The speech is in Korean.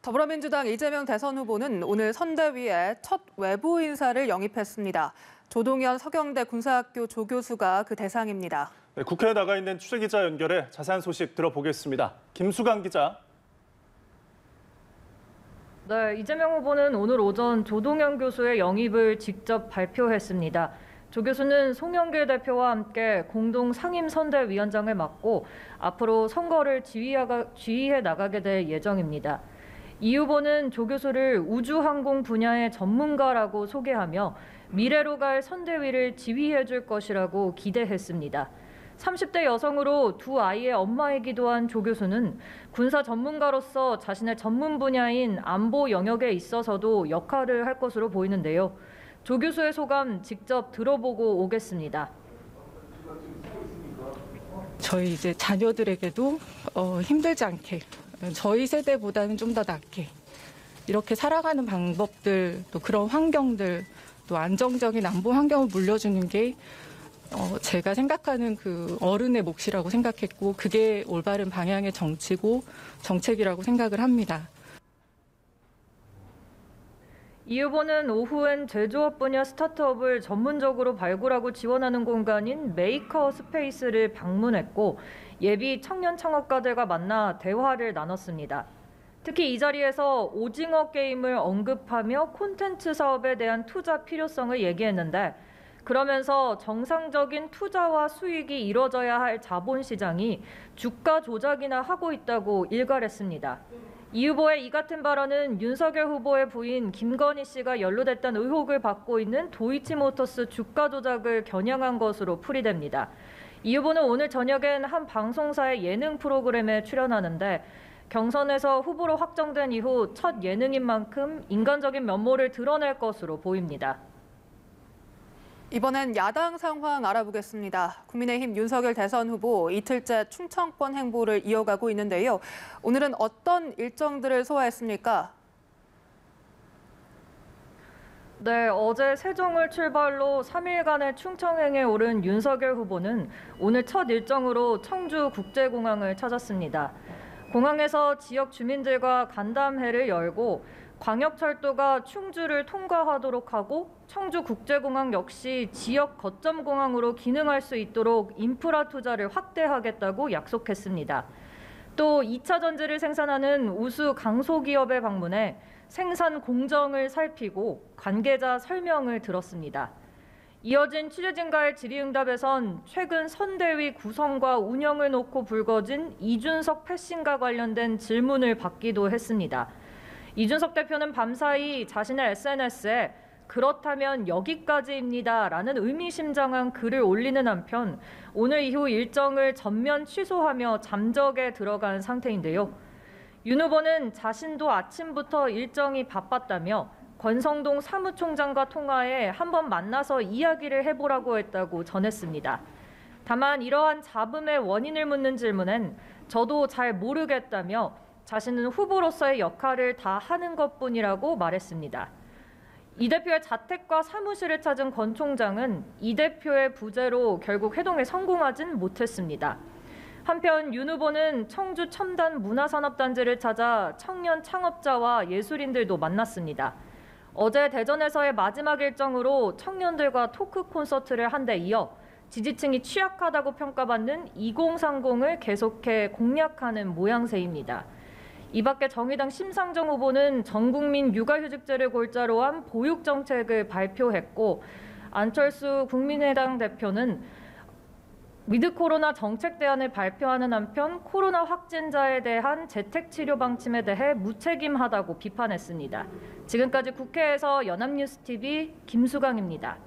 더불어민주당 이재명 대선 후보는 오늘 선대위에 첫 외부 인사를 영입했습니다. 조동현 서경대 군사학교 조교수가 그 대상입니다. 네, 국회에 나가 있는 취재기자 연결해 자세한 소식 들어보겠습니다. 김수강 기자. 네, 이재명 후보는 오늘 오전 조동현 교수의 영입을 직접 발표했습니다. 조 교수는 송영길 대표와 함께 공동 상임선대위원장을 맡고 앞으로 선거를 지휘해 나가게 될 예정입니다. 이 후보는 조 교수를 우주항공 분야의 전문가라고 소개하며 미래로 갈 선대위를 지휘해 줄 것이라고 기대했습니다. 30대 여성으로 두 아이의 엄마이기도 한 조 교수는 군사 전문가로서 자신의 전문 분야인 안보 영역에 있어서도 역할을 할 것으로 보이는데요. 조 교수의 소감 직접 들어보고 오겠습니다. 저희 이제 자녀들에게도 힘들지 않게, 저희 세대보다는 좀 더 낫게 이렇게 살아가는 방법들, 또 그런 환경들, 또 안정적인 안보 환경을 물려주는 게 제가 생각하는 그 어른의 몫이라고 생각했고, 그게 올바른 방향의 정치고 정책이라고 생각을 합니다. 이 후보는 오후엔 제조업 분야 스타트업을 전문적으로 발굴하고 지원하는 공간인 메이커 스페이스를 방문했고, 예비 청년 창업가들과 만나 대화를 나눴습니다. 특히 이 자리에서 오징어 게임을 언급하며 콘텐츠 사업에 대한 투자 필요성을 얘기했는데, 그러면서 정상적인 투자와 수익이 이뤄져야 할 자본시장이 주가 조작이나 하고 있다고 일갈했습니다. 이 후보의 이 같은 발언은 윤석열 후보의 부인 김건희 씨가 연루됐다는 의혹을 받고 있는 도이치모터스 주가 조작을 겨냥한 것으로 풀이됩니다. 이 후보는 오늘 저녁엔 한 방송사의 예능 프로그램에 출연하는데, 경선에서 후보로 확정된 이후 첫 예능인 만큼 인간적인 면모를 드러낼 것으로 보입니다. 이번엔 야당 상황 알아보겠습니다. 국민의힘 윤석열 대선 후보 이틀째 충청권 행보를 이어가고 있는데요. 오늘은 어떤 일정들을 소화했습니까? 네, 어제 세종을 출발로 3일간의 충청행에 오른 윤석열 후보는 오늘 첫 일정으로 청주국제공항을 찾았습니다. 공항에서 지역 주민들과 간담회를 열고 광역철도가 충주를 통과하도록 하고 청주국제공항 역시 지역 거점 공항으로 기능할 수 있도록 인프라 투자를 확대하겠다고 약속했습니다. 또 2차 전지를 생산하는 우수 강소기업에 방문해 생산 공정을 살피고 관계자 설명을 들었습니다. 이어진 취재진과의 질의응답에선 최근 선대위 구성과 운영을 놓고 불거진 이준석 패싱과 관련된 질문을 받기도 했습니다. 이준석 대표는 밤사이 자신의 SNS에 그렇다면 여기까지입니다라는 의미심장한 글을 올리는 한편 오늘 이후 일정을 전면 취소하며 잠적에 들어간 상태인데요. 윤 후보는 자신도 아침부터 일정이 바빴다며 권성동 사무총장과 통화해 한번 만나서 이야기를 해보라고 했다고 전했습니다. 다만 이러한 잡음의 원인을 묻는 질문엔 저도 잘 모르겠다며 자신은 후보로서의 역할을 다 하는 것뿐이라고 말했습니다. 이 대표의 자택과 사무실을 찾은 권 총장은 이 대표의 부재로 결국 회동에 성공하진 못했습니다. 한편 윤 후보는 청주 첨단 문화산업단지를 찾아 청년 창업자와 예술인들도 만났습니다. 어제 대전에서의 마지막 일정으로 청년들과 토크 콘서트를 한 데 이어 지지층이 취약하다고 평가받는 2030을 계속해 공략하는 모양새입니다. 이 밖에 정의당 심상정 후보는 전국민 육아휴직제를 골자로 한 보육정책을 발표했고, 안철수 국민의당 대표는 위드 코로나 정책 대안을 발표하는 한편 코로나 확진자에 대한 재택치료 방침에 대해 무책임하다고 비판했습니다. 지금까지 국회에서 연합뉴스TV 김수강입니다.